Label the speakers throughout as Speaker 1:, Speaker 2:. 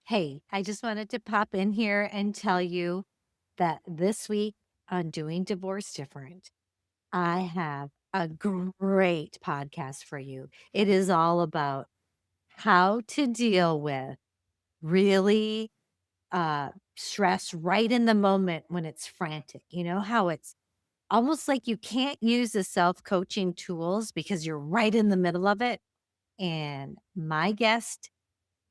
Speaker 1: Hey, I just wanted to pop in here and tell you that this week on Doing Divorce Different, I have a great podcast for you. It is all about how to deal with really stress right in the moment when it's frantic. You know, how it's almost like you can't use the self coaching tools because you're right in the middle of it. And my guest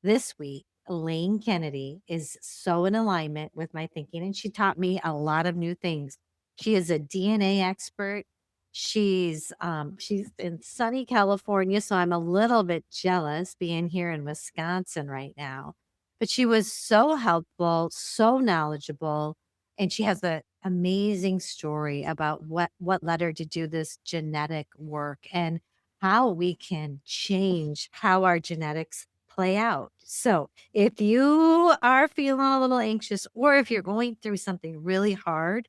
Speaker 1: this week, Elaine Kennedy is so in alignment with my thinking, and she taught me a lot of new things. She is a DNA expert. She's in sunny California, so I'm a little bit jealous being here in Wisconsin right now. But she was so helpful, so knowledgeable, and she has an amazing story about what led her to do this genetic work and how we can change how our genetics play out. So, if you are feeling a little anxious or if you're going through something really hard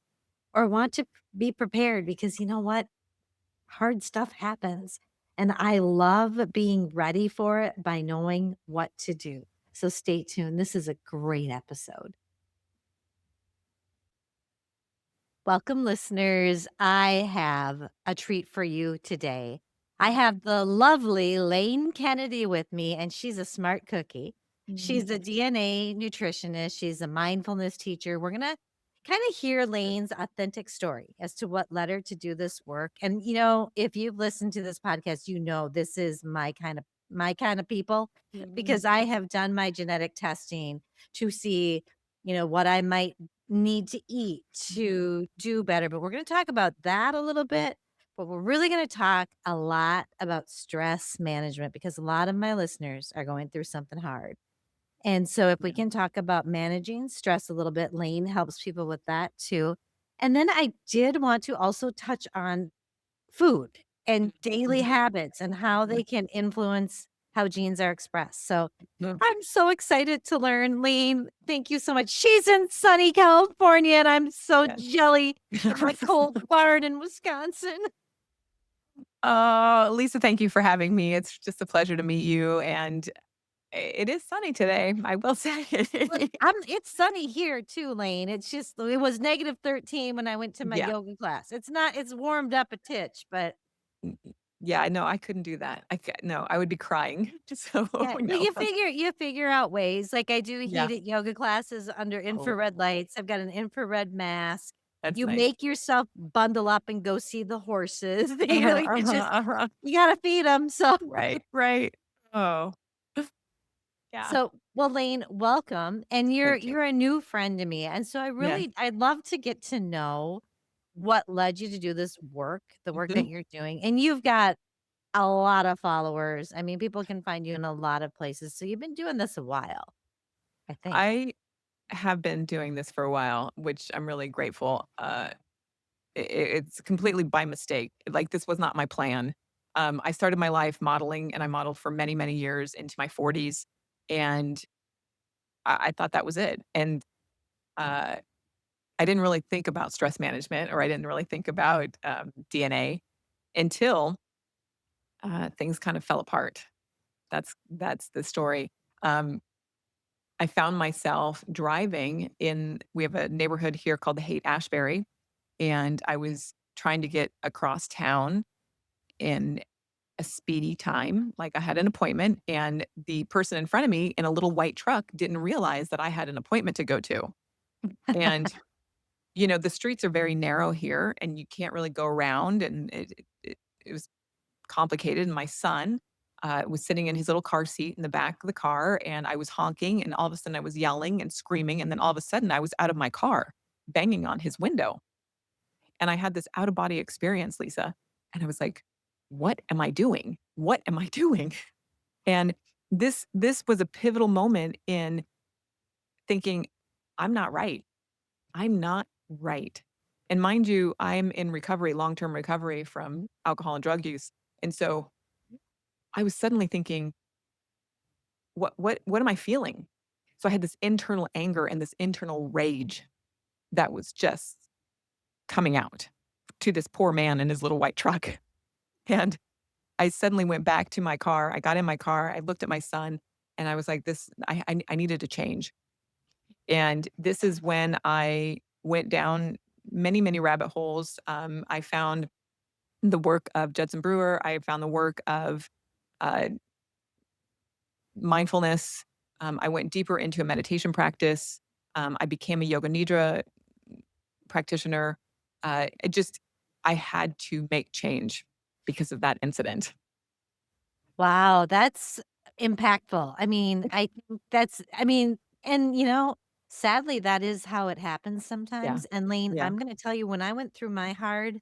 Speaker 1: or want to be prepared, because you know what? Hard stuff happens. And I love being ready for it by knowing what to do. So, stay tuned. This is a great episode. Welcome, listeners. I have a treat for you today. I have the lovely Lane Kennedy with me, and she's a smart cookie.
Speaker 2: Mhm.
Speaker 1: She's a DNA nutritionist, she's a mindfulness teacher. We're going to kind of hear Lane's authentic story as to what led her to do this work. And you know, if you've listened to this podcast, you know this is my kind of people
Speaker 2: Mhm.
Speaker 1: because I have done my genetic testing to see, what I might need to eat to do better. But we're going to talk about that a little bit. But we're really going to talk a lot about stress management because a lot of my listeners are going through something hard. And so, if we
Speaker 2: Yeah.
Speaker 1: can talk about managing stress a little bit, Lane helps people with that too. And then I did want to also touch on food and daily
Speaker 2: Mhm.
Speaker 1: habits and how they can influence how genes are expressed. So
Speaker 2: No.
Speaker 1: I'm so excited to learn, Lane. Thank you so much. She's in sunny California, and I'm so
Speaker 2: Yes.
Speaker 1: jelly in my cold barn in Wisconsin.
Speaker 2: Lisa, thank you for having me. It's just a pleasure to meet you, and it is sunny today, I will say.
Speaker 1: Well, it's sunny here too, Lane. It's just it was -13 when I went to my
Speaker 2: Yeah.
Speaker 1: yoga class. It's warmed up a titch, but
Speaker 2: Yeah, no, I couldn't do that. No, I would be crying. So,
Speaker 1: yeah, well,
Speaker 2: no.
Speaker 1: you figure out ways. Like I do
Speaker 2: Yeah.
Speaker 1: heated yoga classes under
Speaker 2: Oh,
Speaker 1: infrared lights. I've got an infrared mask.
Speaker 2: that's
Speaker 1: You
Speaker 2: nice.
Speaker 1: make yourself bundle up and go see the horses. You
Speaker 2: Uh-huh,
Speaker 1: know, you
Speaker 2: uh-huh,
Speaker 1: just
Speaker 2: uh-huh.
Speaker 1: you gotta feed them. So
Speaker 2: Right, right. Oh, yeah.
Speaker 1: well, Lane, welcome. And you're
Speaker 2: Thank you.
Speaker 1: you're a new friend to me. And so
Speaker 2: Yeah.
Speaker 1: I'd love to get to know what led you to do this work, the work that
Speaker 2: Mhm.
Speaker 1: you're doing. And you've got a lot of followers. I mean, people can find you in a lot of places. So you've been doing this a while, I think.
Speaker 2: I have been doing this for a while, which I'm really grateful. It's completely by mistake. Like, this was not my plan. I started my life modeling, and I modeled for many, many years into my 40s, and I thought that was it. And uh, I didn't really think about stress management, or I didn't really think about DNA until things kind of fell apart. That's the story. Um, I found myself driving in. We have a neighborhood here called the Haight Ashbury, and I was trying to get across town in a speedy time. Like, I had an appointment, and the person in front of me in a little white truck didn't realize that I had an appointment to go to. And, the streets are very narrow here, and you can't really go around, and it was complicated. And my son was sitting in his little car seat in the back of the car, and I was honking, and all of a sudden I was yelling and screaming, and then all of a sudden I was out of my car, banging on his window. And I had this out of body experience, Lisa. And I was like, "What am I doing? What am I doing?" And this was a pivotal moment in thinking, "I'm not right. I'm not right." And mind you, I'm in recovery, long-term recovery from alcohol and drug use. And so I was suddenly thinking, what am I feeling? So I had this internal anger and this internal rage that was just coming out to this poor man in his little white truck. And I suddenly went back to my car. I got in my car. I looked at my son, and I was like, "This I needed to change." And this is when I went down many, many rabbit holes. I found the work of Judson Brewer. I found the work of uh, mindfulness. I went deeper into a meditation practice. I became a yoga nidra practitioner. It just, I had to make change because of that incident.
Speaker 1: Wow, that's impactful. I mean, I think that's I mean, and, sadly, that is how it happens
Speaker 2: Yeah.
Speaker 1: sometimes, and Lane,
Speaker 2: Yeah.
Speaker 1: I'm gonna tell you, when I went through my hard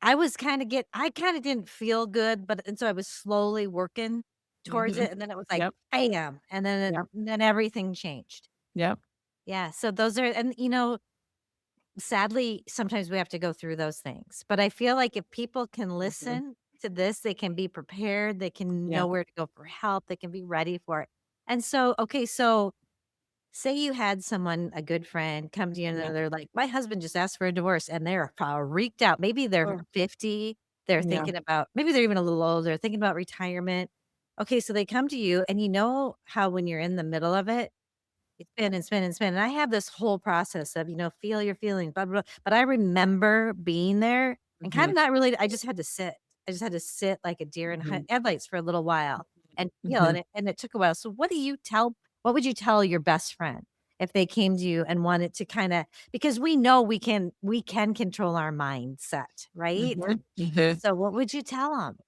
Speaker 1: I kinda didn't feel good, but and so I was slowly working towards
Speaker 2: Hmm.
Speaker 1: it, and then it was like,
Speaker 2: Yep.
Speaker 1: bam, and
Speaker 2: Yep.
Speaker 1: then everything changed.
Speaker 2: Yep.
Speaker 1: Yeah, so those are and, sadly, sometimes we have to go through those things, but I feel like if people can
Speaker 2: Hmm.
Speaker 1: listen to this, they can be prepared, they can know
Speaker 2: Yeah.
Speaker 1: where to go for help, they can be ready for it. And so, okay, so say you had someone, a good friend, come to you and
Speaker 2: Yeah.
Speaker 1: they're like, "My husband just asked for a divorce," and they're freaked out. Maybe they're
Speaker 2: Oh,
Speaker 1: 50, they're
Speaker 2: yeah.
Speaker 1: thinking about maybe they're even a little older, thinking about retirement. Okay, so they come to you, and you know how when you're in the middle of it, you spin and spin and spin, and I have this whole process of, feel your feelings, blah, blah, blah, but I remember being there and kinda
Speaker 2: Hmm.
Speaker 1: not really I just had to sit. I just had to sit like a deer in
Speaker 2: Hmm.
Speaker 1: headlights for a little while and feel,
Speaker 2: Hmm.
Speaker 1: and it took a while. So what would you tell your best friend if they came to you and wanted to kinda because we know we can control our mindset, right?
Speaker 2: Hmm. Hmm.
Speaker 1: So what would you tell them?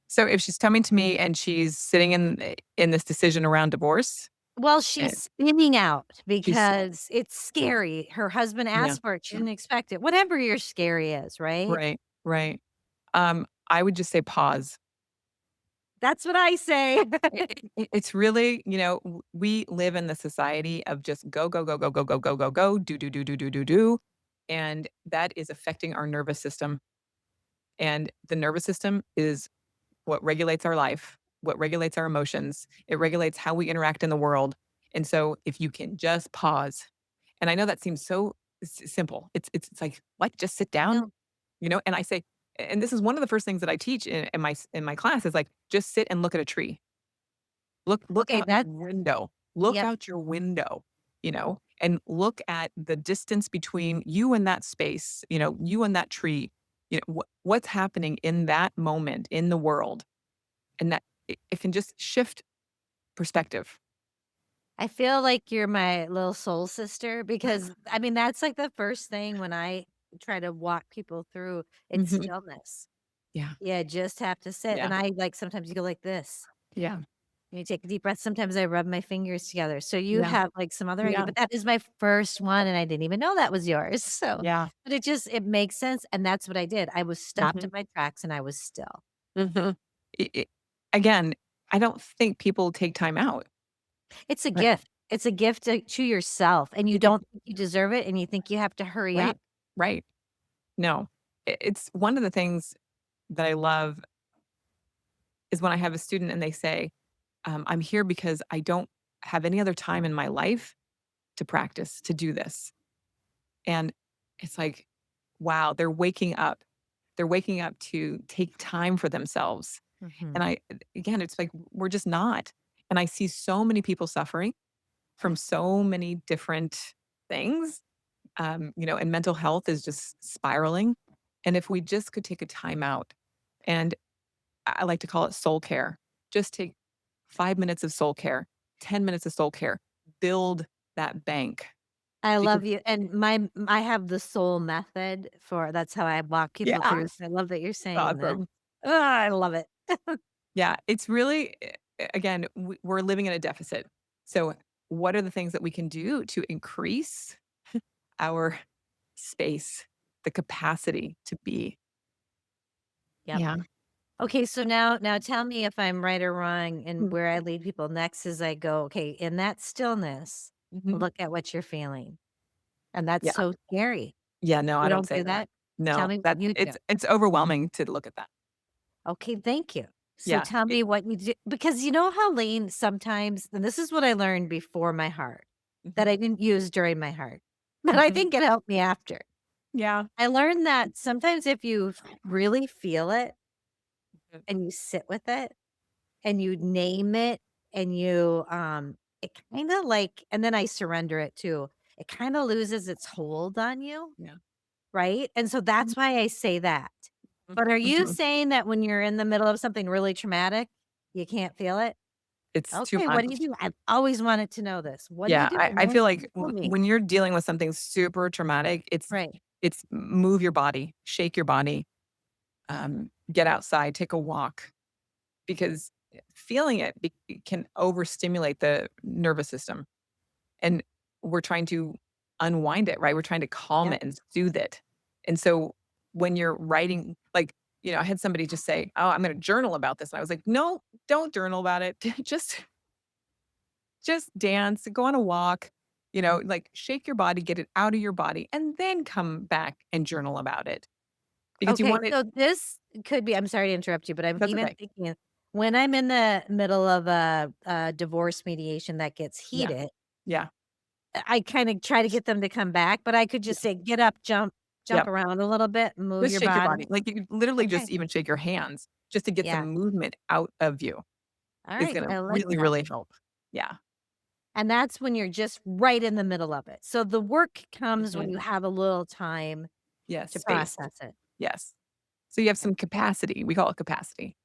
Speaker 2: So if she's coming to me and she's sitting in this decision around divorce,
Speaker 1: Well, she's
Speaker 2: and
Speaker 1: spinning out
Speaker 2: she's
Speaker 1: because it's scary. Her husband
Speaker 2: yeah,
Speaker 1: asked for it, she didn't expect it. Whatever your scary is, right?
Speaker 2: right, right. I would just say pause.
Speaker 1: That's what I say.
Speaker 2: It's really, we live in the society of just go, go, go, go, go, go, go, go, go, do, do, do, do, do, do, do, and that is affecting our nervous system. And the nervous system is what regulates our life, what regulates our emotions. It regulates how we interact in the world. And so if you can just pause, and I know that seems so simple. It's like, what? Just sit down,
Speaker 1: No.
Speaker 2: And I say, and this is one of the first things that I teach in my class is like, just sit and look at a tree. Look
Speaker 1: Okay,
Speaker 2: out
Speaker 1: that's
Speaker 2: your window. Look
Speaker 1: yep.
Speaker 2: out your window, and look at the distance between you and that space, you and that tree. What's happening in that moment in the world, and that it can just shift perspective.
Speaker 1: I feel like you're my little soul sister because, I mean, that's like the first thing when I try to walk people through, it's
Speaker 2: Mhm.
Speaker 1: stillness.
Speaker 2: Yeah.
Speaker 1: Yeah, just have to sit,
Speaker 2: Yeah.
Speaker 1: and I like, sometimes you go like this.
Speaker 2: Yeah.
Speaker 1: You take a deep breath, sometimes I rub my fingers together, so you
Speaker 2: Yeah.
Speaker 1: have, like, some other idea,
Speaker 2: Yeah.
Speaker 1: but that is my first one, and I didn't even know that was yours, so
Speaker 2: Yeah.
Speaker 1: but it makes sense, and that's what I did. I was stopped
Speaker 2: Mhm.
Speaker 1: in my tracks, and I was still.
Speaker 2: Mhm. Again, I don't think people take time out.
Speaker 1: It's a
Speaker 2: Right.
Speaker 1: gift. It's a gift to yourself, and you
Speaker 2: It
Speaker 1: don't think you deserve it, and you think you have to hurry up.
Speaker 2: right. Right. No. It's one of the things that I love is when I have a student and they say, "I'm here because I don't have any other time in my life to practice, to do this." And it's like, wow, they're waking up. They're waking up to take time for themselves.
Speaker 1: Mhm.
Speaker 2: And again, it's like we're just not. And I see so many people suffering from so many different things, and mental health is just spiraling. And if we just could take a time out, and I like to call it soul care, just take 5 minutes of soul care, 10 minutes of soul care, build that bank.
Speaker 1: I
Speaker 2: Because,
Speaker 1: love you, and I have the soul method for that's how I walk people
Speaker 2: yeah,
Speaker 1: through, so I love that you're
Speaker 2: it's
Speaker 1: saying that.
Speaker 2: awesome.
Speaker 1: I love it.
Speaker 2: Yeah, it's really, again, we're living in a deficit. So, what are the things that we can do to increase our space, the capacity to be?
Speaker 1: Yep.
Speaker 2: Yeah.
Speaker 1: Okay, so now tell me if I'm right or wrong, and
Speaker 2: Mm.
Speaker 1: where I lead people next is I go, "Okay, in that stillness,
Speaker 2: Mhm.
Speaker 1: look at what you're feeling." And that's
Speaker 2: Yeah.
Speaker 1: so scary.
Speaker 2: Yeah, no, I
Speaker 1: You
Speaker 2: don't
Speaker 1: don't
Speaker 2: say
Speaker 1: do
Speaker 2: that.
Speaker 1: that? Tell
Speaker 2: No,
Speaker 1: me what
Speaker 2: that
Speaker 1: you do.
Speaker 2: it's overwhelming to look at that.
Speaker 1: Okay, thank you. So
Speaker 2: Yeah.
Speaker 1: tell me what you do because you know how Lane sometimes and this is what I learned before my heart, that
Speaker 2: Mhm.
Speaker 1: I didn't use during my heart, but I
Speaker 2: Mhm.
Speaker 1: think it helped me after.
Speaker 2: Yeah.
Speaker 1: I learned that sometimes if you really feel it
Speaker 2: Mhm.
Speaker 1: and you sit with it and you name it and you, it kinda like and then I surrender it too. It kinda loses its hold on you,
Speaker 2: Yeah.
Speaker 1: right? And so
Speaker 2: Mhm,
Speaker 1: that's why I say that. But are you
Speaker 2: mhm.
Speaker 1: saying that when you're in the middle of something really traumatic, you can't feel it?
Speaker 2: It's too
Speaker 1: Okay, what do you
Speaker 2: much.
Speaker 1: do? I've always wanted to know this. What do you
Speaker 2: Yeah,
Speaker 1: do?
Speaker 2: I feel like
Speaker 1: Tell me.
Speaker 2: when you're dealing with something super traumatic,
Speaker 1: Right.
Speaker 2: it's move your body, shake your body, get outside, take a walk, because feeling it can overstimulate the nervous system, and we're trying to unwind it, right? We're trying to calm
Speaker 1: Yep.
Speaker 2: it and soothe it. And so when you're writing, like, I had somebody just say, "Oh, I'm going to journal about this." And I was like, "No, don't journal about it. Just dance, go on a walk, like shake your body, get it out of your body, and then come back and journal about it." Because you
Speaker 1: Okay,
Speaker 2: want it.
Speaker 1: so this could be I'm sorry to interrupt you, but I'm
Speaker 2: That's
Speaker 1: even
Speaker 2: okay.
Speaker 1: thinking when I'm in the middle of a divorce mediation that gets
Speaker 2: Yeah.
Speaker 1: heated,
Speaker 2: Yeah.
Speaker 1: I kinda try to get them to come back, but I could just
Speaker 2: Yeah.
Speaker 1: say, "Get up, jump
Speaker 2: Yep.
Speaker 1: around a little bit, move
Speaker 2: Just
Speaker 1: your
Speaker 2: shake your
Speaker 1: body."
Speaker 2: body. Like, you could literally
Speaker 1: Okay,
Speaker 2: just even shake your hands just to get
Speaker 1: yeah.
Speaker 2: some movement out of you is
Speaker 1: Alright,
Speaker 2: gonna
Speaker 1: I like
Speaker 2: really,
Speaker 1: that.
Speaker 2: really help. Yeah.
Speaker 1: And that's when you're just right in the middle of it. So the work comes when
Speaker 2: Mhm.
Speaker 1: you have a little time
Speaker 2: Yes,
Speaker 1: to
Speaker 2: space.
Speaker 1: process it.
Speaker 2: Yes. So you have
Speaker 1: Okay.
Speaker 2: some capacity. We call it capacity.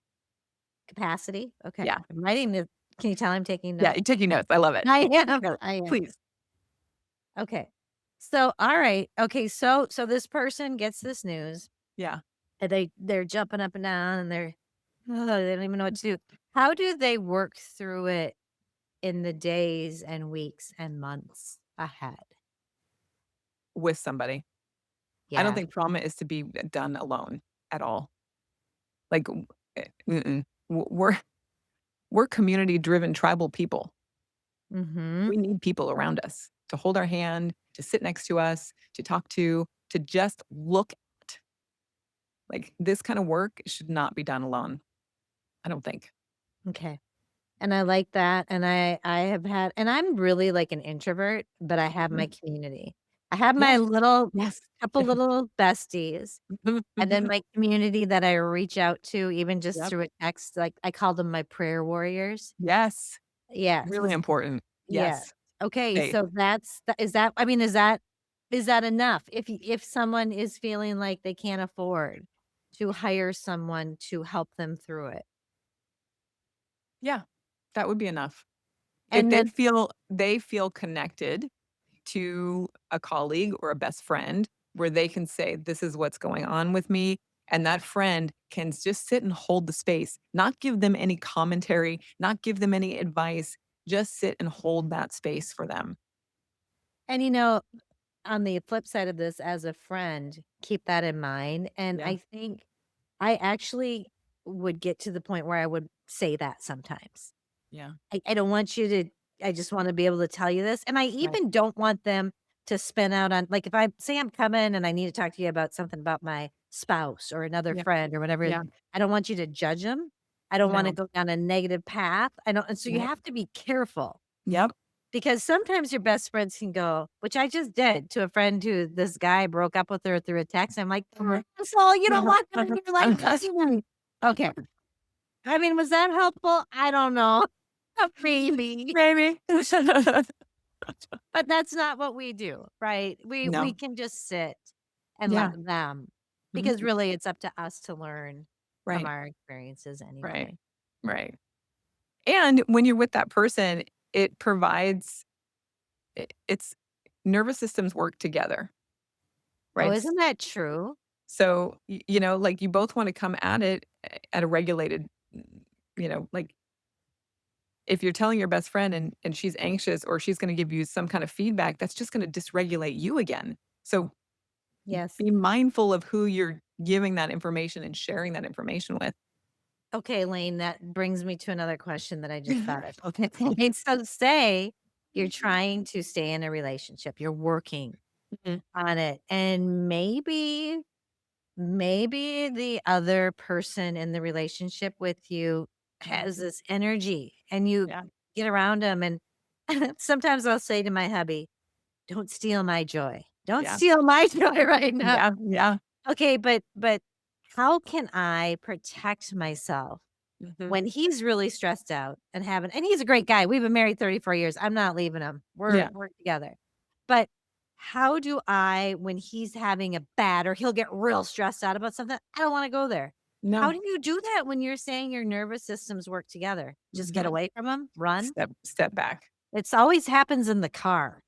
Speaker 1: Capacity? Okay.
Speaker 2: Yeah.
Speaker 1: I'm writing the can you tell I'm taking
Speaker 2: Yeah,
Speaker 1: notes?
Speaker 2: you're taking notes. I love it.
Speaker 1: I
Speaker 2: Take
Speaker 1: am,
Speaker 2: notes,
Speaker 1: I am.
Speaker 2: please.
Speaker 1: Okay. So, alright. Okay, so this person gets this news,
Speaker 2: Yeah.
Speaker 1: and they're jumping up and down, and they don't even know what to do. How do they work through it in the days and weeks and months ahead?
Speaker 2: With somebody. I don't
Speaker 1: Yeah.
Speaker 2: think trauma is to be done alone at all. Like, mm-mm. We're community-driven tribal people.
Speaker 1: Mhm.
Speaker 2: We need people around us to hold our hand, to sit next to us, to talk to just look at. Like, this kind of work should not be done alone, I don't think.
Speaker 1: Okay. And I like that, and I have had and I'm really like an introvert, but I have
Speaker 2: Mhm.
Speaker 1: my community. I have my
Speaker 2: Yes,
Speaker 1: little
Speaker 2: yes.
Speaker 1: couple little besties, and then my community that I reach out to even just
Speaker 2: Yep.
Speaker 1: through a text, like, I call them my prayer warriors.
Speaker 2: Yes.
Speaker 1: Yes,
Speaker 2: Really important.
Speaker 1: yes.
Speaker 2: Yes.
Speaker 1: Okay,
Speaker 2: Faith.
Speaker 1: so that's tha is that I mean, is that enough? If someone is feeling like they can't afford to hire someone to help them through it,
Speaker 2: Yeah, that would be enough. If
Speaker 1: and then
Speaker 2: they feel connected to a colleague or a best friend where they can say, "This is what's going on with me," and that friend can just sit and hold the space, not give them any commentary, not give them any advice, just sit and hold that space for them.
Speaker 1: and, on the flip side of this, as a friend, keep that in mind, and
Speaker 2: Yeah,
Speaker 1: I think I actually would get to the point where I would say that sometimes.
Speaker 2: yeah,
Speaker 1: I don't want you to I just wanna be able to tell you this, and I
Speaker 2: right.
Speaker 1: even don't want them to spin out on like, if I say I'm coming and I need to talk to you about something about my spouse or another
Speaker 2: Yeah,
Speaker 1: friend or whatever,
Speaker 2: yeah,
Speaker 1: I don't want you to judge them. I don't wanna
Speaker 2: no,
Speaker 1: go down a negative path. I don't and so you
Speaker 2: right.
Speaker 1: have to be careful
Speaker 2: Yep.
Speaker 1: because sometimes your best friends can go which I just did to a friend who this guy broke up with her through a text. I'm like, "Asshole, you don't want that in your life, does he?" Okay. I mean, was that helpful? I don't know. Maybe.
Speaker 2: Maybe.
Speaker 1: But that's not what we do, right? We
Speaker 2: No.
Speaker 1: can just sit and let
Speaker 2: Yeah.
Speaker 1: them because
Speaker 2: Mhm.
Speaker 1: really it's up to us to learn from
Speaker 2: Right,
Speaker 1: our experiences
Speaker 2: right,
Speaker 1: anyway.
Speaker 2: right. And when you're with that person, it provides it's nervous systems work together,
Speaker 1: Oh,
Speaker 2: right?
Speaker 1: isn't that true?
Speaker 2: So, like, you both wanna come at it at a regulated, like, if you're telling your best friend and she's anxious or she's gonna give you some kind of feedback, that's just gonna dysregulate you again. So,
Speaker 1: Yes.
Speaker 2: be mindful of who you're giving that information and sharing that information with.
Speaker 1: Okay, Lane, that brings me to another question that I just thought of. Okay. So say you're trying to stay in a relationship, you're working
Speaker 2: Mhm.
Speaker 1: on it, and maybe the other person in the relationship with you
Speaker 2: Mhm.
Speaker 1: has this energy and you
Speaker 2: Yeah,
Speaker 1: get around them and sometimes I'll say to my hubby, "Don't steal my joy. Don't
Speaker 2: yeah,
Speaker 1: steal my joy right now."
Speaker 2: yeah, yeah,
Speaker 1: Okay, but how can I protect myself
Speaker 2: Mhm.
Speaker 1: When he's really stressed out and he's a great guy. We've been married 34 years. I'm not leaving him.
Speaker 2: Yeah.
Speaker 1: We're together. But how do I, when he's having a bad or he'll get real stressed out about something, I don't want to go there. How
Speaker 2: No.
Speaker 1: do you do that when you're saying your nervous systems work together? Just get
Speaker 2: Mhm.
Speaker 1: away from him, run.
Speaker 2: Step back.
Speaker 1: It's always happens in the car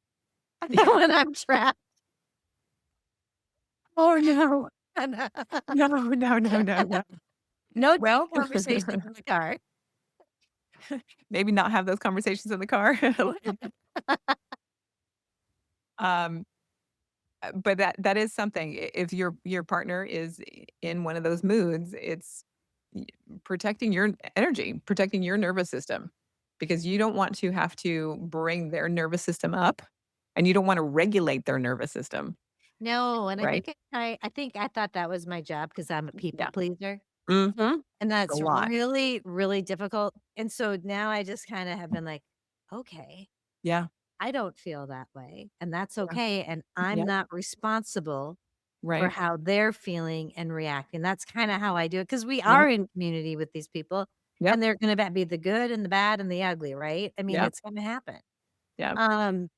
Speaker 2: Yeah.
Speaker 1: when I'm trapped.
Speaker 2: Oh, no. No, no, no, no, no.
Speaker 1: No deep
Speaker 2: Well,
Speaker 1: conversation in the car.
Speaker 2: maybe not have those conversations in the car. Um, but that is something. If your partner is in one of those moods, it's y protecting your energy, protecting your nervous system, because you don't want to have to bring their nervous system up, and you don't wanna regulate their nervous system,
Speaker 1: No, and
Speaker 2: right?
Speaker 1: I think I thought that was my job because 'cause I'm a people
Speaker 2: Yeah.
Speaker 1: pleaser,
Speaker 2: Mhm.
Speaker 1: and
Speaker 2: A
Speaker 1: that's
Speaker 2: lot.
Speaker 1: really, really difficult, and so now I just kinda have been like, "Okay,
Speaker 2: Yeah.
Speaker 1: I don't feel that way, and that's
Speaker 2: Yeah.
Speaker 1: okay, and I'm
Speaker 2: Yep.
Speaker 1: not responsible for
Speaker 2: Right.
Speaker 1: how they're feeling and reacting." That's kinda how I do it because we are
Speaker 2: Yep.
Speaker 1: in community with these people,
Speaker 2: Yep.
Speaker 1: and they're gonna be the good and the bad and the ugly, right? I mean,
Speaker 2: Yep.
Speaker 1: it's gonna happen.
Speaker 2: Yep.
Speaker 1: Um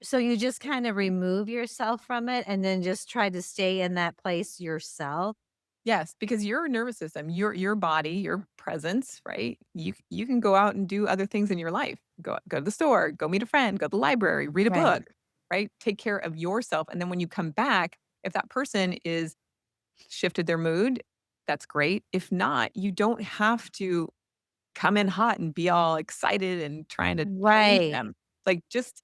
Speaker 1: So you just kind of remove yourself from it and then just try to stay in that place yourself?
Speaker 2: Yes, because your nervous system, your body, your presence, right? You can go out and do other things in your life. Go to the store, go meet a friend, go to the library, read a
Speaker 1: Right.
Speaker 2: book, right? Take care of yourself. And then when you come back, if that person is shifted their mood, that's great. If not, you don't have to come in hot and be all excited and trying to change
Speaker 1: Right.
Speaker 2: them. Like just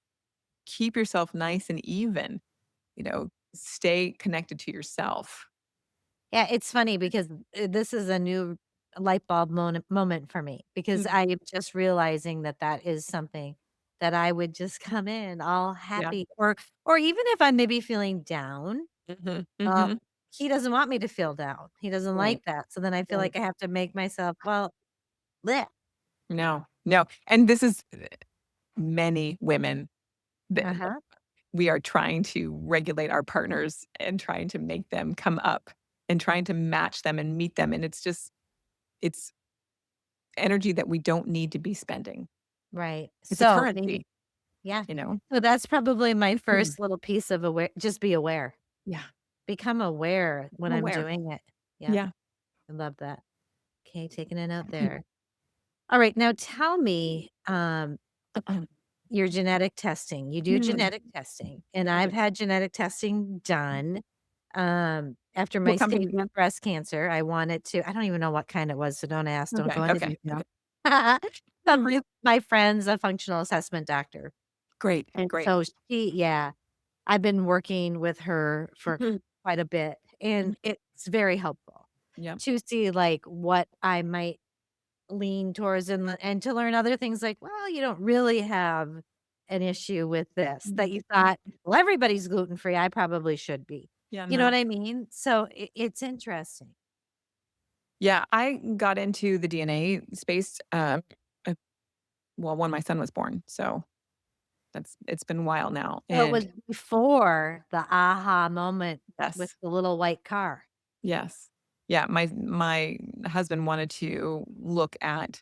Speaker 2: keep yourself nice and even, stay connected to yourself.
Speaker 1: Yeah, it's funny because, this is a new light bulb moment for me because
Speaker 2: Mm,
Speaker 1: I am just realizing that that is something that I would just come in all
Speaker 2: yeah.
Speaker 1: happy or even if I'm maybe feeling down,
Speaker 2: Mhm,
Speaker 1: uh,
Speaker 2: mhm.
Speaker 1: he doesn't want me to feel down. He doesn't
Speaker 2: Right,
Speaker 1: like that. So then I feel
Speaker 2: right.
Speaker 1: like I have to make myself, well, bleh.
Speaker 2: No, no, and this is many women that
Speaker 1: Uh-huh.
Speaker 2: we are trying to regulate our partners and trying to make them come up and trying to match them and meet them, and it's energy that we don't need to be spending.
Speaker 1: Right.
Speaker 2: It's a
Speaker 1: So maybe
Speaker 2: currency,
Speaker 1: yeah.
Speaker 2: you know?
Speaker 1: So that's probably my
Speaker 2: Mm,
Speaker 1: first little piece of just be aware.
Speaker 2: yeah,
Speaker 1: Become aware when
Speaker 2: I'm
Speaker 1: I'm
Speaker 2: aware.
Speaker 1: doing it. Yep,
Speaker 2: Yeah.
Speaker 1: I love that. Okay, taking it out there. All right, now tell me, your genetic testing. You do
Speaker 2: Mm,
Speaker 1: genetic testing, and
Speaker 2: I
Speaker 1: I've
Speaker 2: do.
Speaker 1: had genetic testing done. After my
Speaker 2: What
Speaker 1: stage
Speaker 2: company?
Speaker 1: 1 breast cancer, I wanted to I don't even know what kind it was, so don't ask, don't
Speaker 2: Okay,
Speaker 1: go into
Speaker 2: okay,
Speaker 1: detail.
Speaker 2: okay.
Speaker 1: But
Speaker 2: Mm,
Speaker 1: my friend's a functional assessment doctor,
Speaker 2: great,
Speaker 1: and
Speaker 2: great.
Speaker 1: so yeah. I've been working with her for
Speaker 2: Mhm,
Speaker 1: quite a bit,
Speaker 2: mhm.
Speaker 1: and it's very helpful
Speaker 2: Yep.
Speaker 1: to see, like, what I might lean towards and to learn other things like, "Well, you don't really have an issue with this," that
Speaker 2: Mhm.
Speaker 1: you thought, "Well, everybody's gluten-free, I probably should be."
Speaker 2: Yeah,
Speaker 1: You know what
Speaker 2: no.
Speaker 1: I mean? So it's interesting.
Speaker 2: Yeah, I got into the DNA space, uh, well, when my son was born, so it's been a while now,
Speaker 1: So it was
Speaker 2: and
Speaker 1: before the aha moment with
Speaker 2: yes,
Speaker 1: the little white car.
Speaker 2: yes. Yeah, my husband wanted to look at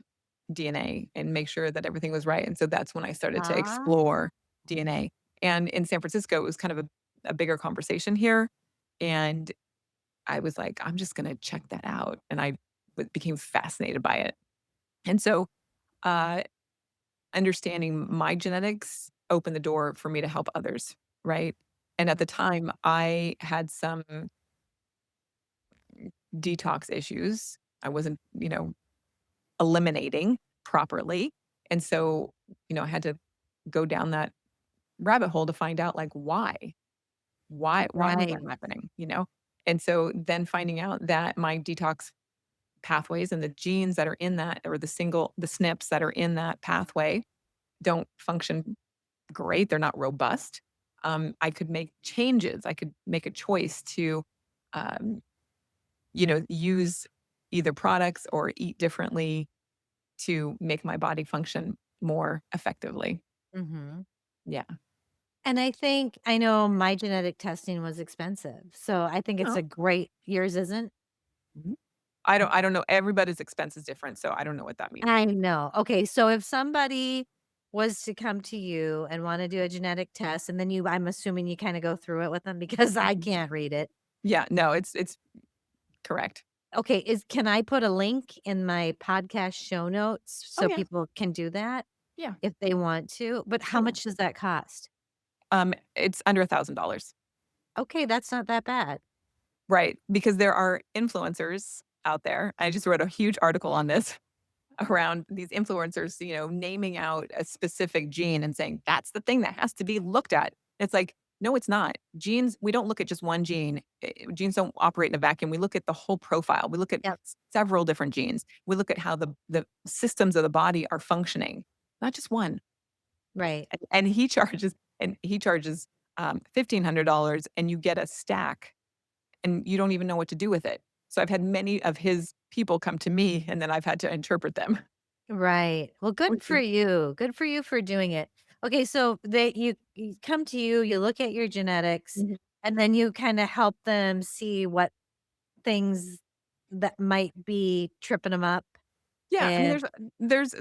Speaker 2: DNA and make sure that everything was right, and so that's when I started to
Speaker 1: Ah,
Speaker 2: explore DNA, and in San Francisco, it was kind of a bigger conversation here, and I was like, "I'm just gonna check that out," and I became fascinated by it, and so, uh understanding my genetics opened the door for me to help others, right? And at the time, I had some detox issues. I wasn't, eliminating properly. And so, I had to go down that rabbit hole to find out like why. Why was that
Speaker 1: right.
Speaker 2: happening, And so then finding out that my detox pathways and the genes that are in that or the SNPs that are in that pathway don't function great, they're not robust. I could make changes. I could make a choice to, um, use either products or eat differently to make my body function more effectively.
Speaker 1: Mhm.
Speaker 2: Yeah.
Speaker 1: And I know my genetic testing was expensive, so I think it's
Speaker 2: Oh,
Speaker 1: a great yours isn't?
Speaker 2: mhm. I don't know. Everybody's expense is different, so I don't know what that means.
Speaker 1: I know. Okay, so if somebody was to come to you and wanna do a genetic test, and then I'm assuming you kinda go through it with them because I
Speaker 2: Mhm.
Speaker 1: can't read it.
Speaker 2: Yeah, no, it's correct.
Speaker 1: Okay, can I put a link in my podcast show notes
Speaker 2: Oh,
Speaker 1: so
Speaker 2: yeah.
Speaker 1: people can do that
Speaker 2: Yeah.
Speaker 1: if they want to? But how
Speaker 2: Oh, yeah.
Speaker 1: much does that cost?
Speaker 2: It's under $1,000.
Speaker 1: Okay, that's not that bad.
Speaker 2: Right, because there are influencers out there. I just wrote a huge article on this around these influencers, naming out a specific gene and saying, "That's the thing that has to be looked at." It's like, no, it's not. Genes, we don't look at just one gene. Genes don't operate in a vacuum. We look at the whole profile. We look at
Speaker 1: Yep,
Speaker 2: several different genes. We look at how the systems of the body are functioning, not just one.
Speaker 1: right.
Speaker 2: And he charges $1,500 and you get a stack and you don't even know what to do with it. So I've had many of his people come to me and then I've had to interpret them.
Speaker 1: Right. Well, good
Speaker 2: Which
Speaker 1: for
Speaker 2: is
Speaker 1: you. Good for you for doing it. Okay, so you come to you, you look at your genetics,
Speaker 2: Mhm.
Speaker 1: and then you kind of help them see what things that might be tripping them up.
Speaker 2: Yeah, I mean,
Speaker 1: And
Speaker 2: there's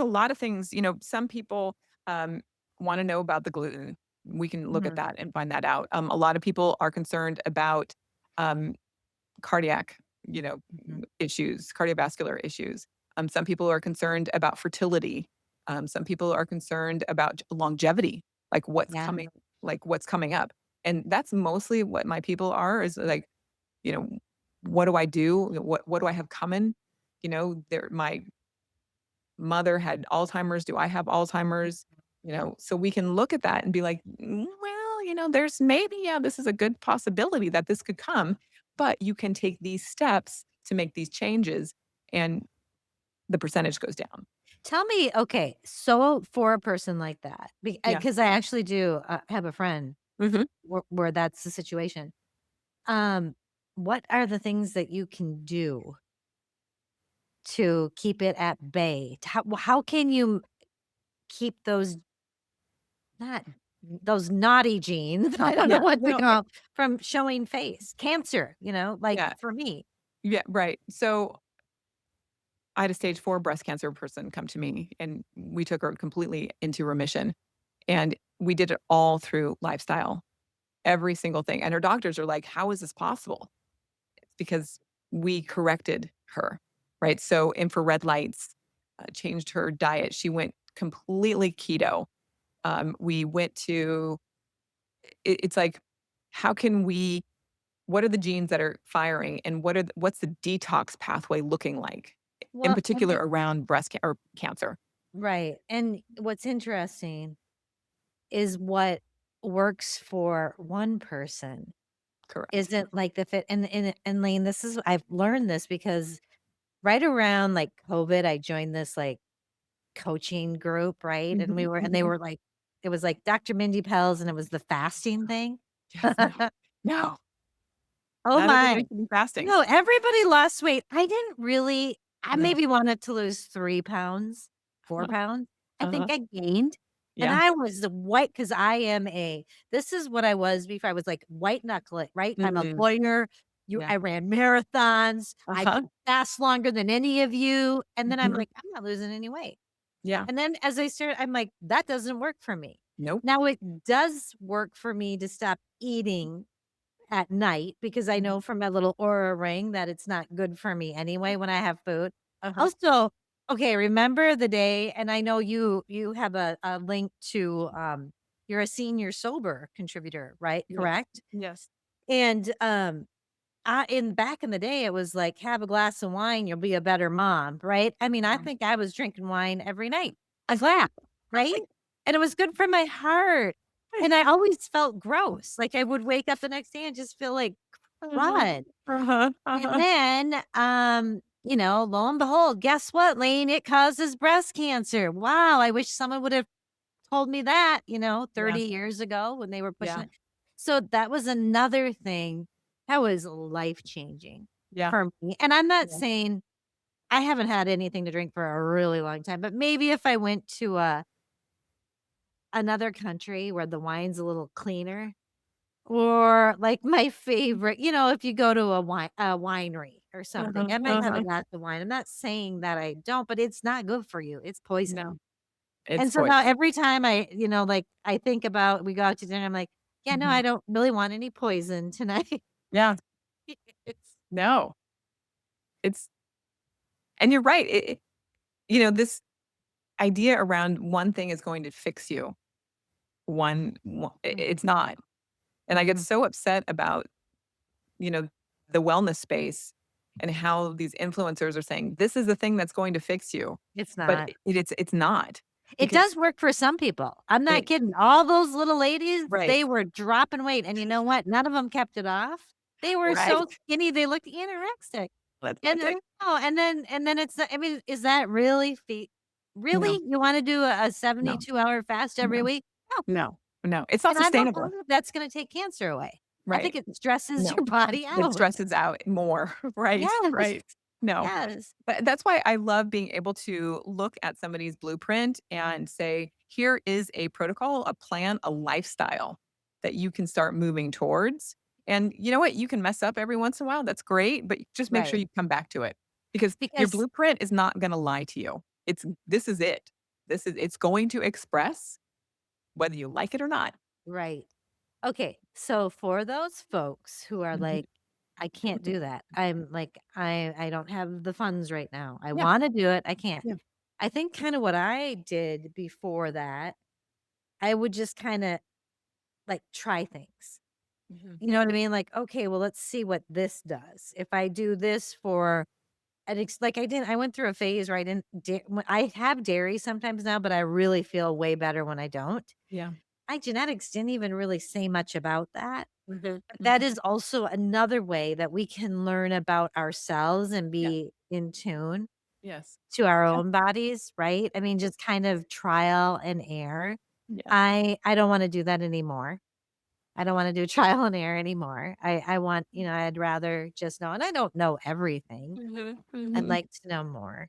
Speaker 2: a lot of things, some people, um, wanna know about the gluten. We can look at
Speaker 1: mhm,
Speaker 2: that and find that out. A lot of people are concerned about, um, cardiac,
Speaker 1: mhm.
Speaker 2: issues, cardiovascular issues. Some people are concerned about fertility. Some people are concerned about longevity, like
Speaker 1: Yeah.
Speaker 2: what's coming up. And that's mostly what my people are is like, you know, what do I do? What do I have coming? My mother had Alzheimer's. Do I have Alzheimer's? So we can look at that and be like, well, there's maybe, yeah, this is a good possibility that this could come, but you can take these steps to make these changes and the percentage goes down.
Speaker 1: Tell me, okay, so for a person like that,
Speaker 2: Yeah.
Speaker 1: because I actually do have a friend
Speaker 2: Hmm.
Speaker 1: where that's the situation. Um, what are the things that you can do to keep it at bay? How can you keep not those naughty genes, I don't know
Speaker 2: Yeah.
Speaker 1: what to
Speaker 2: No.
Speaker 1: call, from showing face? Cancer, like
Speaker 2: Yeah.
Speaker 1: for me.
Speaker 2: Yeah. Right. So I had a stage 4 breast cancer person come to me and we took her completely into remission. And we did it all through lifestyle, every single thing. And her doctors are like, how is this possible? Because we corrected her, right? So infrared lights, changed her diet. She went completely keto. We went to, it's like, how can we, what are the genes that are firing and what's the detox pathway looking like in
Speaker 1: Well,
Speaker 2: particular around or cancer?
Speaker 1: right. And what's interesting is what works for one person
Speaker 2: Correct.
Speaker 1: isn't like the fit. And Lane, I've learned this because right around like COVID, I joined this like coaching group, right? And
Speaker 2: Mhm,
Speaker 1: they
Speaker 2: mhm.
Speaker 1: were like, it was like Dr. Mindy Pell's and it was the fasting thing.
Speaker 2: Yes, no, no,
Speaker 1: Oh
Speaker 2: not everybody
Speaker 1: my.
Speaker 2: should be fasting.
Speaker 1: No, everybody lost weight. I didn't really I
Speaker 2: No.
Speaker 1: maybe wanted to lose 3 pounds, 4
Speaker 2: Uh-huh,
Speaker 1: pounds. I think
Speaker 2: uh-huh.
Speaker 1: I gained, and
Speaker 2: Yeah.
Speaker 1: I was the white because I am a this is what I was before. I was like white knuckle it, right? I'm a
Speaker 2: Mm,
Speaker 1: lawyer.
Speaker 2: yeah.
Speaker 1: I ran marathons. I
Speaker 2: Uh-huh.
Speaker 1: could fast longer than any of you, and then I'm
Speaker 2: Mhm.
Speaker 1: like, "I'm not losing any weight."
Speaker 2: Yeah.
Speaker 1: And then as I started, I'm like, "That doesn't work for me."
Speaker 2: Nope.
Speaker 1: Now it does work for me to stop eating at night because I
Speaker 2: Mhm.
Speaker 1: know from my little aura ring that it's not good for me anyway when I have food.
Speaker 2: Uh-huh.
Speaker 1: Also, okay, remember the day and I know you have a link to, you're a senior sober contributor, right?
Speaker 2: Yes.
Speaker 1: Correct?
Speaker 2: Yes.
Speaker 1: And, back in the day, it was like, "Have a glass of wine, you'll be a better mom," right? I mean, I
Speaker 2: Yeah.
Speaker 1: think I was drinking wine every night, a glass, right? And it was good for my heart, and I always felt gross, like, I would wake up the next day and just feel like
Speaker 2: Uh-huh.
Speaker 1: crud,
Speaker 2: Uh-huh.
Speaker 1: and
Speaker 2: Uh-huh.
Speaker 1: then, lo and behold, guess what, Lane? It causes breast cancer. Wow, I wish someone would have told me that,
Speaker 2: Yeah.
Speaker 1: 30 years ago when they were pushing
Speaker 2: Yeah.
Speaker 1: it. So that was another thing that was life-changing
Speaker 2: Yeah.
Speaker 1: for me, and I'm not
Speaker 2: Yeah.
Speaker 1: saying I haven't had anything to drink for a really long time, but maybe if I went to, another country where the wine's a little cleaner or, like, my favorite if you go to a winery, or something.
Speaker 2: Uh-huh,
Speaker 1: I might have a
Speaker 2: uh-huh.
Speaker 1: glass of wine. I'm not saying that I don't, but it's not good for you. It's poison.
Speaker 2: No, it's
Speaker 1: And so now
Speaker 2: poison.
Speaker 1: every time like, I think about we go out to dinner, I'm like, "Yeah, no, I
Speaker 2: Mhm.
Speaker 1: don't really want any poison tonight."
Speaker 2: Yeah,
Speaker 1: It's
Speaker 2: no, it's and you're right, this idea around one thing is going to fix you,
Speaker 1: Mhm,
Speaker 2: it's not, and I get
Speaker 1: mhm.
Speaker 2: so upset about, you know, the wellness space and how these influencers are saying, "This is the thing that's going to fix you,"
Speaker 1: It's
Speaker 2: but
Speaker 1: not.
Speaker 2: it's not
Speaker 1: It
Speaker 2: because
Speaker 1: does work for some people. I'm not
Speaker 2: it
Speaker 1: kidding. All those little ladies,
Speaker 2: right,
Speaker 1: they were dropping weight, and you know what? None of them kept it off. They were so
Speaker 2: right,
Speaker 1: skinny, they looked anorexic.
Speaker 2: that's
Speaker 1: And
Speaker 2: it.
Speaker 1: and then it's I mean, is that really
Speaker 2: No,
Speaker 1: really? You wanna do a
Speaker 2: no,
Speaker 1: 72-hour fast every
Speaker 2: no,
Speaker 1: week? No,
Speaker 2: no, no, it's not
Speaker 1: and I don't
Speaker 2: sustainable,
Speaker 1: believe that's gonna take cancer away. I
Speaker 2: right.
Speaker 1: think it stresses
Speaker 2: No.
Speaker 1: your body
Speaker 2: It
Speaker 1: out.
Speaker 2: stresses out more. Right,
Speaker 1: Yes,
Speaker 2: right. No.
Speaker 1: yes,
Speaker 2: But that's why I love being able to look at somebody's blueprint and say, "Here is a protocol, a plan, a lifestyle that you can start moving towards." And you know what? You can mess up every once in a while, that's great, but just make sure
Speaker 1: right.
Speaker 2: you come back to it because your
Speaker 1: Because
Speaker 2: blueprint is not gonna lie to you. This is it. It's going to express whether you like it or not.
Speaker 1: right. Okay, so for those folks who are
Speaker 2: Mhm.
Speaker 1: like, "I can't do that." I'm like, I don't have the funds right now. I
Speaker 2: Yeah,
Speaker 1: wanna do it, I can't."
Speaker 2: yeah.
Speaker 1: I think kinda what I did before that, I would just kinda, like, try things.
Speaker 2: Mhm.
Speaker 1: You know what I mean? Like, "Okay, well, let's see what this does. If I do this for like, I went through a phase where I have dairy sometimes now, but I really feel way better when I don't.
Speaker 2: Yeah.
Speaker 1: My genetics didn't even really say much about that.
Speaker 2: Mhm,
Speaker 1: But that
Speaker 2: mhm.
Speaker 1: is also another way that we can learn about ourselves and
Speaker 2: Yeah.
Speaker 1: be in tune
Speaker 2: Yes.
Speaker 1: to our
Speaker 2: Yeah.
Speaker 1: own bodies, right? I mean, just kind of trial and error.
Speaker 2: Yeah.
Speaker 1: I don't wanna do that anymore. I don't wanna do trial and error anymore. I want I'd rather just know, and I don't know everything.
Speaker 2: Mhm,
Speaker 1: I'd
Speaker 2: mhm.
Speaker 1: like to know more.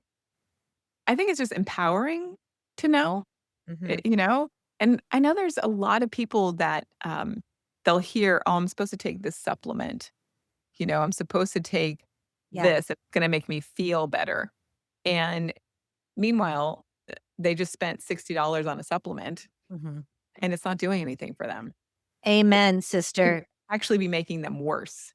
Speaker 2: I think it's just empowering to know,
Speaker 1: Mhm.
Speaker 2: you know? And I know there's a lot of people that, they'll hear, "Oh, I'm supposed to take this supplement." "I'm supposed to take
Speaker 1: Yeah.
Speaker 2: this, it's gonna make me feel better." And meanwhile, they just spent $60 on a supplement,
Speaker 1: Mhm.
Speaker 2: and it's not doing anything for them.
Speaker 1: Amen,
Speaker 2: Could
Speaker 1: sister.
Speaker 2: actually be making them worse.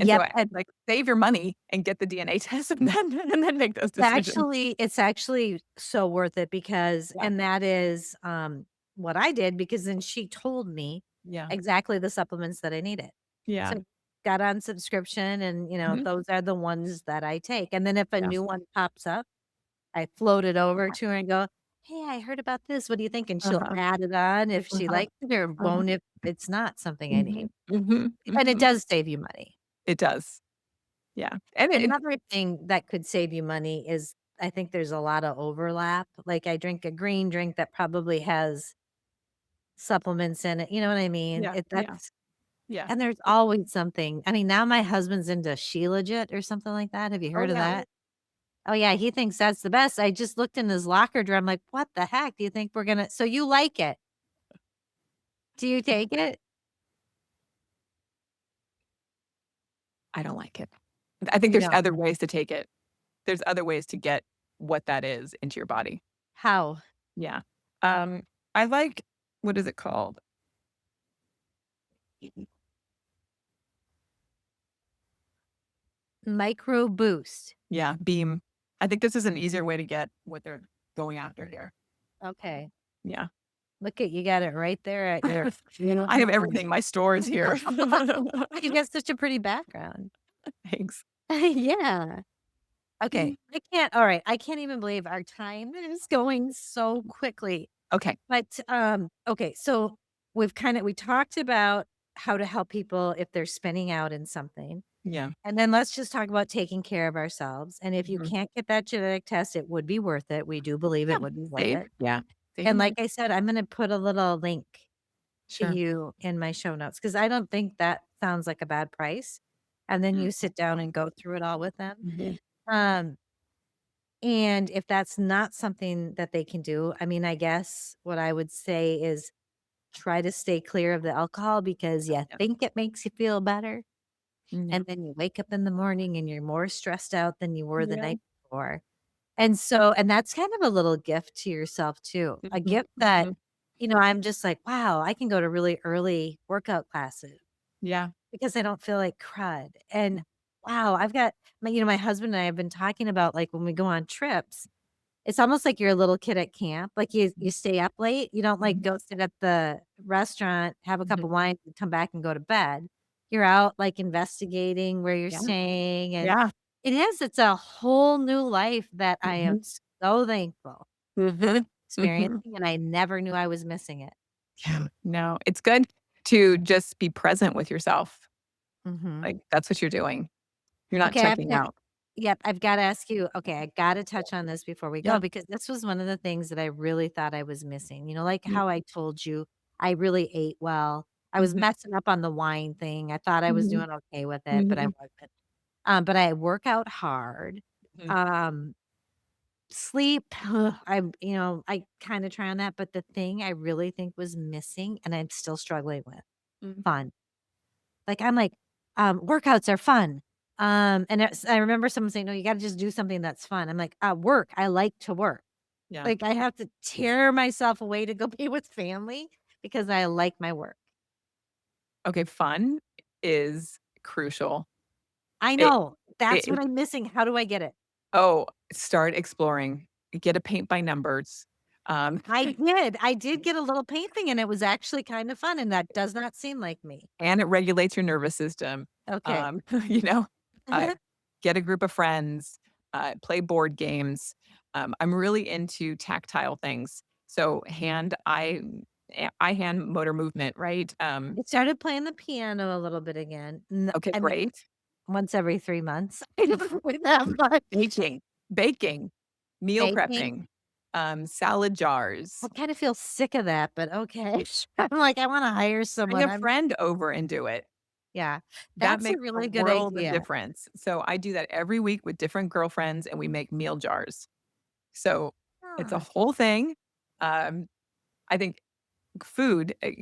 Speaker 2: And so
Speaker 1: Yep,
Speaker 2: I like, save your money and get the DNA test and then make those decisions.
Speaker 1: it's actually so worth it because
Speaker 2: Yeah.
Speaker 1: and that is, what I did because then she told me
Speaker 2: Yeah.
Speaker 1: exactly the supplements that I needed.
Speaker 2: Yeah.
Speaker 1: So, got on subscription and,
Speaker 2: Mhm.
Speaker 1: those are the ones that I take, and then if a
Speaker 2: Yeah.
Speaker 1: new one pops up, I float it over to her and go, "Hey, I heard about this, what do you think?" And she'll
Speaker 2: Uh-huh.
Speaker 1: add it on if she
Speaker 2: Uh-huh.
Speaker 1: likes it or
Speaker 2: Uh-huh.
Speaker 1: won't if it's not something I need.
Speaker 2: Mhm. Mhm.
Speaker 1: And it
Speaker 2: Mhm.
Speaker 1: does save you money.
Speaker 2: It does. Yeah. And it
Speaker 1: Another thing that could save you money is I think there's a lot of overlap. Like, I drink a green drink that probably has supplements in it, you know what I mean?
Speaker 2: yeah,
Speaker 1: It
Speaker 2: yeah,
Speaker 1: that's
Speaker 2: yeah.
Speaker 1: and there's always something. I mean, now my husband's into Shilajit or something like that. Have you
Speaker 2: Oh,
Speaker 1: heard of
Speaker 2: yeah.
Speaker 1: that? Oh, yeah, he thinks that's the best. I just looked in his locker drawer. I'm like, "What the heck? Do you think we're gonna" so you like it. Do you take it?
Speaker 2: I don't like it. I think
Speaker 1: You
Speaker 2: there's
Speaker 1: don't.
Speaker 2: other ways to take it. There's other ways to get what that is into your body.
Speaker 1: How?
Speaker 2: Yeah. Um, I like what is it called?
Speaker 1: Micro boost.
Speaker 2: Yeah, Beam. I think this is an easier way to get what they're going after here.
Speaker 1: Okay.
Speaker 2: Yeah.
Speaker 1: Look at you got it right there at your
Speaker 2: I have everything. My store is here.
Speaker 1: You've got such a pretty background.
Speaker 2: Thanks.
Speaker 1: Yeah. Okay. I can't even believe our time is going so quickly.
Speaker 2: Okay.
Speaker 1: But, okay, so we talked about how to help people if they're spinning out in something,
Speaker 2: Yeah.
Speaker 1: and then let's just talk about taking care of ourselves, and if you
Speaker 2: Mhm.
Speaker 1: can't get that genetic test, it would be worth it. We do believe
Speaker 2: Yeah.
Speaker 1: it would be worth
Speaker 2: Save.
Speaker 1: it.
Speaker 2: Yeah. Save
Speaker 1: And
Speaker 2: your
Speaker 1: like
Speaker 2: money.
Speaker 1: I said, I'm gonna put a little link to
Speaker 2: Sure.
Speaker 1: you in my show notes because I don't think that sounds like a bad price, and then you sit down and go through it all with them.
Speaker 2: Mhm.
Speaker 1: Um, and if that's not something that they can do, I mean, I guess what I would say is try to stay clear of the alcohol because you
Speaker 2: Yeah.
Speaker 1: think it makes you feel better.
Speaker 2: Yeah.
Speaker 1: And then you wake up in the morning and you're more stressed out than you were the
Speaker 2: Yeah.
Speaker 1: night before. And so and that's kind of a little gift to yourself too. A
Speaker 2: Mhm,
Speaker 1: gift that,
Speaker 2: mhm.
Speaker 1: I'm just like, wow, I can go to really early workout classes
Speaker 2: Yeah.
Speaker 1: because I don't feel like crud. And wow, I've got my husband and I have been talking about like when we go on trips, it's almost like you're a little kid at camp. Like you stay up late. You don't like
Speaker 2: Mhm,
Speaker 1: go sit at the restaurant, have a cup
Speaker 2: mhm.
Speaker 1: of wine, and come back and go to bed. You're out like investigating where you're
Speaker 2: Yeah.
Speaker 1: staying and
Speaker 2: Yeah.
Speaker 1: it's a whole new life that I am
Speaker 2: Mhm,
Speaker 1: so thankful
Speaker 2: mhm, mhm.
Speaker 1: experiencing, and I never knew I was missing it.
Speaker 2: Yeah. No, it's good to just be present with yourself.
Speaker 1: Mhm.
Speaker 2: Like, that's what you're doing. You're not
Speaker 1: Okay,
Speaker 2: checking out.
Speaker 1: I've gotta ask you okay, I gotta touch on this before we go
Speaker 2: Yeah.
Speaker 1: because this was one of the things that I really thought I was missing. Like
Speaker 2: Mm,
Speaker 1: how I told you I really ate well. I was
Speaker 2: mhm,
Speaker 1: messing up on the wine thing. I thought I was
Speaker 2: mhm,
Speaker 1: doing okay with it, but I
Speaker 2: mhm,
Speaker 1: wasn't. But I work out hard.
Speaker 2: mhm,
Speaker 1: Um, Sleep, I kinda try on that, but the thing I really think was missing and I'm still struggling with,
Speaker 2: mhm.
Speaker 1: fun. Like, I'm like, "Workouts are fun." And I remember someone saying, "No, you gotta just do something that's fun." I'm like, Work, I like to work."
Speaker 2: Yeah.
Speaker 1: Like, I have to tear myself away to go be with family because I like my work.
Speaker 2: Okay, fun is crucial.
Speaker 1: I
Speaker 2: It
Speaker 1: know. That's
Speaker 2: it
Speaker 1: what I'm missing. How do I get it?
Speaker 2: oh, start exploring. Get a paint by numbers. Um,
Speaker 1: I did get a little painting, and it was actually kind of fun, and that does not seem like me.
Speaker 2: and it regulates your nervous system.
Speaker 1: Okay.
Speaker 2: Um, you know, uh, get a group of friends, play board games. I'm really into tactile things. So eye hand motor movement, right?
Speaker 1: I started playing the piano a little bit again.
Speaker 2: Okay,
Speaker 1: I mean,
Speaker 2: great.
Speaker 1: once every 3 months. I don't play that much.
Speaker 2: Baking, baking, meal
Speaker 1: Baking,
Speaker 2: prepping, salad jars.
Speaker 1: I kinda feel sick of that, but okay. I'm like, I wanna hire
Speaker 2: Bring
Speaker 1: someone.
Speaker 2: a
Speaker 1: I'm
Speaker 2: friend over and do it.
Speaker 1: Yeah,
Speaker 2: That
Speaker 1: that's a
Speaker 2: makes a
Speaker 1: really good
Speaker 2: world of
Speaker 1: idea.
Speaker 2: difference. So I do that every week with different girlfriends, and we make meal jars. So it's a
Speaker 1: Huh.
Speaker 2: whole thing. I think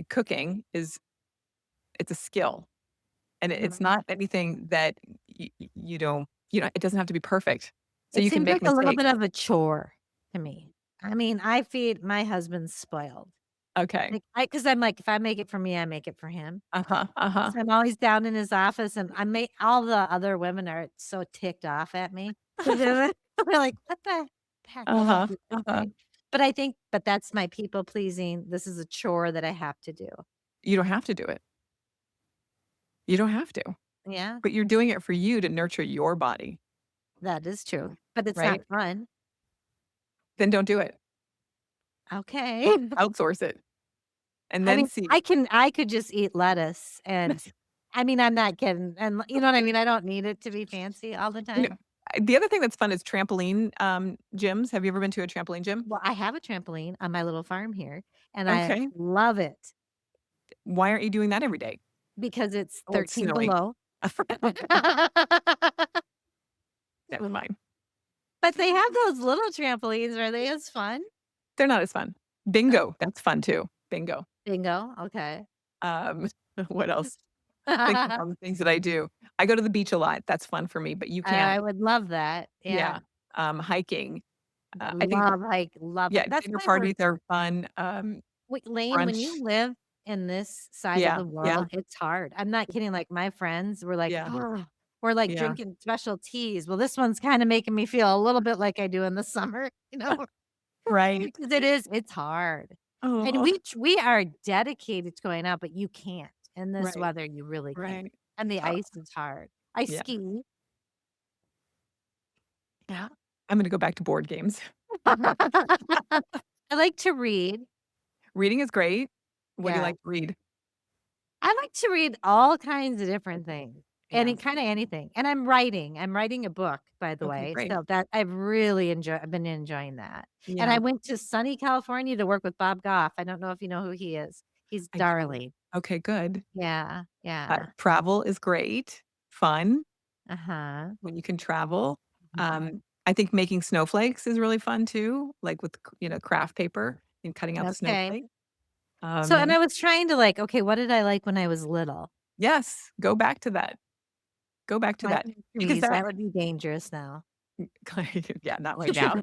Speaker 2: cooking it's a skill, and it's
Speaker 1: Mhm.
Speaker 2: not anything that it doesn't have to be perfect. So
Speaker 1: It
Speaker 2: you can
Speaker 1: seems like
Speaker 2: make
Speaker 1: a little bit
Speaker 2: mistakes.
Speaker 1: of a chore to me. I mean, I feed my husband's spoiled.
Speaker 2: Okay.
Speaker 1: Like, because 'cause I'm like, if I make it for me, I make it for him.
Speaker 2: Uh-huh, uh-huh,
Speaker 1: So I'm always down in his office, and I may all the other women are so ticked off at me. We're like, "What the heck?"
Speaker 2: uh-huh, uh-huh.
Speaker 1: Right? But that's my people pleasing. This is a chore that I have to do.
Speaker 2: You don't have to do it. You don't have to,
Speaker 1: Yeah,
Speaker 2: but you're doing it for you to nurture your body,
Speaker 1: that is true, but it's not
Speaker 2: right?
Speaker 1: fun.
Speaker 2: Then don't do it.
Speaker 1: Okay.
Speaker 2: Outsource it, and
Speaker 1: I
Speaker 2: then
Speaker 1: mean,
Speaker 2: see.
Speaker 1: I could just eat lettuce and I mean, I'm not kidding, and you know what I mean? I don't need it to be fancy all the
Speaker 2: You know,
Speaker 1: time.
Speaker 2: the other thing that's fun is trampoline, gyms. Have you ever been to a trampoline gym?
Speaker 1: Well, I have a trampoline on my little farm here, and I
Speaker 2: Okay.
Speaker 1: love it
Speaker 2: Why aren't you doing that every day?
Speaker 1: because it's
Speaker 2: Oh, it's
Speaker 1: 13
Speaker 2: snowing.
Speaker 1: below.
Speaker 2: Never mind.
Speaker 1: But they have those little trampolines. Are they as fun?
Speaker 2: They're not as fun.
Speaker 1: Oh,
Speaker 2: Bingo, that's fun too. Bingo.
Speaker 1: bingo, okay.
Speaker 2: Um, what else? Think of all the things that I do. I go to the beach a lot. That's fun for me, but you can't.
Speaker 1: I would love that, yeah.
Speaker 2: Yeah. Hiking. I think
Speaker 1: Love
Speaker 2: yeah,
Speaker 1: it. That's
Speaker 2: dinner
Speaker 1: my word.
Speaker 2: parties are fun.
Speaker 1: Wait, Lane, when
Speaker 2: Brunch.
Speaker 1: you live in this side of
Speaker 2: Yeah,
Speaker 1: the
Speaker 2: yeah,
Speaker 1: world, it's hard. I'm not kidding, like, my friends were like,
Speaker 2: yeah,
Speaker 1: "Oh, we're, like,
Speaker 2: yeah.
Speaker 1: drinking special teas." Well, this one's kinda making me feel a little bit like I do in the summer,
Speaker 2: Right.
Speaker 1: because it's hard. And
Speaker 2: Oh,
Speaker 1: we are dedicated to going out, but you can't. In this
Speaker 2: right,
Speaker 1: weather, you really can't.
Speaker 2: right.
Speaker 1: And the
Speaker 2: Oh,
Speaker 1: ice is hard. I
Speaker 2: yeah,
Speaker 1: ski.
Speaker 2: yeah. I'm gonna go back to board games.
Speaker 1: I like to read.
Speaker 2: Reading is great. What do you
Speaker 1: Yeah.
Speaker 2: like to read?
Speaker 1: I like to read all kinds of different things,
Speaker 2: Yeah.
Speaker 1: kinda anything, and I'm writing a book, by the
Speaker 2: Okay,
Speaker 1: way,
Speaker 2: great.
Speaker 1: so that I've been enjoying that, and I
Speaker 2: Yeah,
Speaker 1: went to sunny California to work with Bob Goff. I don't know if you know who he is. He's
Speaker 2: I don't.
Speaker 1: darling.
Speaker 2: Okay, good.
Speaker 1: Yeah, yeah.
Speaker 2: Travel is great, fun
Speaker 1: Uh-huh.
Speaker 2: when you can travel.
Speaker 1: Mhm.
Speaker 2: I think making snowflakes is really fun too, like with, craft paper and cutting out the
Speaker 1: Okay.
Speaker 2: snowflake.
Speaker 1: And
Speaker 2: Um,
Speaker 1: I was trying to, like, okay, what did I like when I was little?
Speaker 2: yes, go back to that. Go back to that
Speaker 1: Planting
Speaker 2: because
Speaker 1: trees,
Speaker 2: that
Speaker 1: that would be dangerous now.
Speaker 2: yeah, not right now.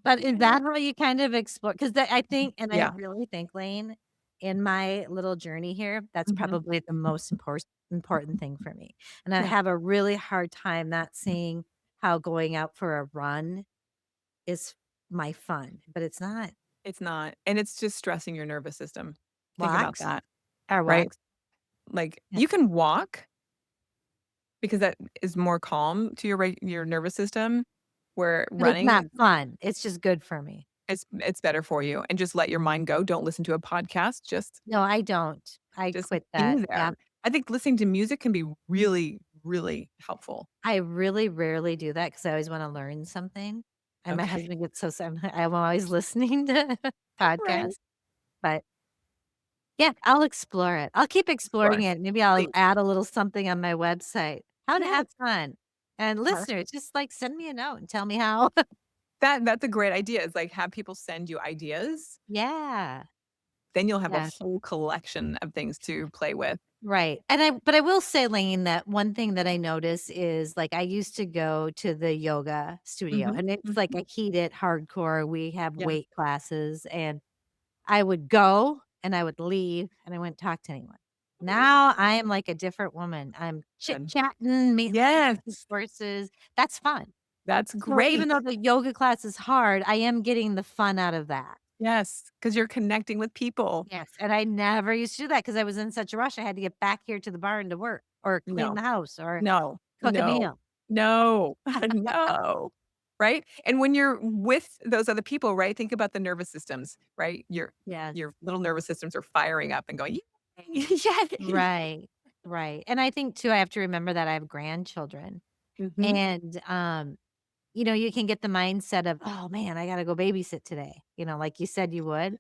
Speaker 1: But is that how you kind of explore? Because I think and I
Speaker 2: Yeah.
Speaker 1: really think, Lane, in my little journey here, that's
Speaker 2: Mhm.
Speaker 1: probably the most important thing for me, and I
Speaker 2: Yeah.
Speaker 1: have a really hard time not seeing how going out for a run is my fun, but it's not.
Speaker 2: It's not, and it's just stressing your nervous system. Think about
Speaker 1: Walks?
Speaker 2: that,
Speaker 1: Our
Speaker 2: right?
Speaker 1: walks?
Speaker 2: Like,
Speaker 1: Yeah,
Speaker 2: you can walk because that is more calm to your nervous system, where
Speaker 1: but it's
Speaker 2: running
Speaker 1: not
Speaker 2: is
Speaker 1: fun, it's just good for me.
Speaker 2: it's better for you, and just let your mind go. Don't listen to a podcast,
Speaker 1: No, I don't. I
Speaker 2: just
Speaker 1: quit
Speaker 2: be
Speaker 1: that,
Speaker 2: there.
Speaker 1: yeah.
Speaker 2: I think listening to music can be really, really helpful.
Speaker 1: I really rarely do that because I always wanna learn something, and my
Speaker 2: Okay.
Speaker 1: husband gets so I'm always listening to
Speaker 2: Right.
Speaker 1: podcasts, but yeah, I'll explore it. I'll keep
Speaker 2: Explore.
Speaker 1: exploring it. Maybe I'll
Speaker 2: Please.
Speaker 1: add a little something on my website. How to
Speaker 2: Yes.
Speaker 1: have fun. And
Speaker 2: Perfect.
Speaker 1: listeners, just, like, send me a note and tell me how.
Speaker 2: That's a great idea, is, like, have people send you ideas,
Speaker 1: Yeah.
Speaker 2: then you'll have a
Speaker 1: Yeah.
Speaker 2: whole collection of things to play with.
Speaker 1: Right, and I will say, Lane, that one thing that I notice is, like, I used to go to the yoga studio,
Speaker 2: Mhm,
Speaker 1: and it's like
Speaker 2: mhm.
Speaker 1: a heated hardcore, we have
Speaker 2: Yeah.
Speaker 1: weight classes, and I would go, and I would leave, and I wouldn't talk to anyone. Now, I am like a different woman. I'm
Speaker 2: Good.
Speaker 1: chit-chatting, listening to
Speaker 2: Yes,
Speaker 1: courses. That's fun.
Speaker 2: that's
Speaker 1: So, even
Speaker 2: great.
Speaker 1: though the yoga class is hard, I am getting the fun out of that.
Speaker 2: Yes, because 'cause you're connecting with people.
Speaker 1: Yes, and I never used to do that because I was in such a rush. I had to get back here to the barn to work or clean
Speaker 2: No,
Speaker 1: the house or
Speaker 2: no,
Speaker 1: cook a
Speaker 2: no,
Speaker 1: meal.
Speaker 2: no, no, right? And when you're with those other people, right, think about the nervous systems, right?
Speaker 1: Yes.
Speaker 2: Your little nervous systems are firing up and going, "Yay, yay."
Speaker 1: Right, right, and I think too, I have to remember that I have grandchildren,
Speaker 2: Mhm.
Speaker 1: and, you can get the mindset of, "Oh, man, I gotta go babysit today," like you said you would,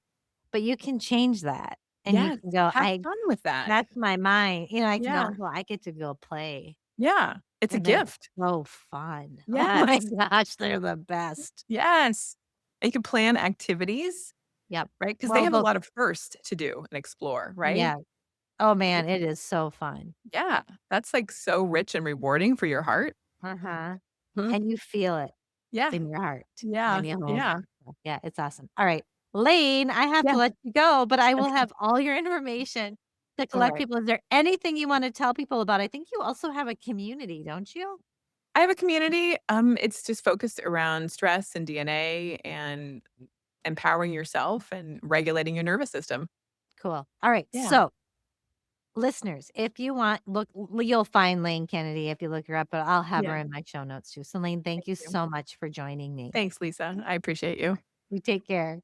Speaker 1: but you can change that, and you
Speaker 2: Yes,
Speaker 1: can go,
Speaker 2: have
Speaker 1: "I
Speaker 2: fun with that.
Speaker 1: that's my mind," I can go,
Speaker 2: Yeah,
Speaker 1: "Oh, I get to go play,"
Speaker 2: yeah, it's a
Speaker 1: and they're
Speaker 2: gift.
Speaker 1: so fun. Oh my
Speaker 2: Yes,
Speaker 1: gosh, they're the best.
Speaker 2: yes. And you can plan activities,
Speaker 1: Yep.
Speaker 2: right? Because they
Speaker 1: Well,
Speaker 2: have a
Speaker 1: they'll
Speaker 2: lot of first to do and explore, right?
Speaker 1: yeah. Oh, man, it is so fun.
Speaker 2: Yeah, that's, like, so rich and rewarding for your heart.
Speaker 1: Uh-huh,
Speaker 2: Mhm.
Speaker 1: and you feel it
Speaker 2: Yeah,
Speaker 1: in your heart
Speaker 2: yeah,
Speaker 1: when you hold
Speaker 2: yeah,
Speaker 1: it. Yeah, it's awesome. Alright. Lane, I have to
Speaker 2: yeah,
Speaker 1: let you go, but I will
Speaker 2: okay,
Speaker 1: have all your information to collect
Speaker 2: alright.
Speaker 1: people. Is there anything you wanna tell people about? I think you also have a community, don't you?
Speaker 2: I have a community, it's just focused around stress and DNA and empowering yourself and regulating your nervous system.
Speaker 1: Cool. Alright,
Speaker 2: Yeah,
Speaker 1: so, listeners, if you want, you'll find Lane Kennedy if you look her up, but I'll have her
Speaker 2: yeah,
Speaker 1: in my show notes too. So, Lane, thank
Speaker 2: thank
Speaker 1: you
Speaker 2: you.
Speaker 1: so much for joining me.
Speaker 2: Thanks, Lisa, I appreciate you.
Speaker 1: You take care.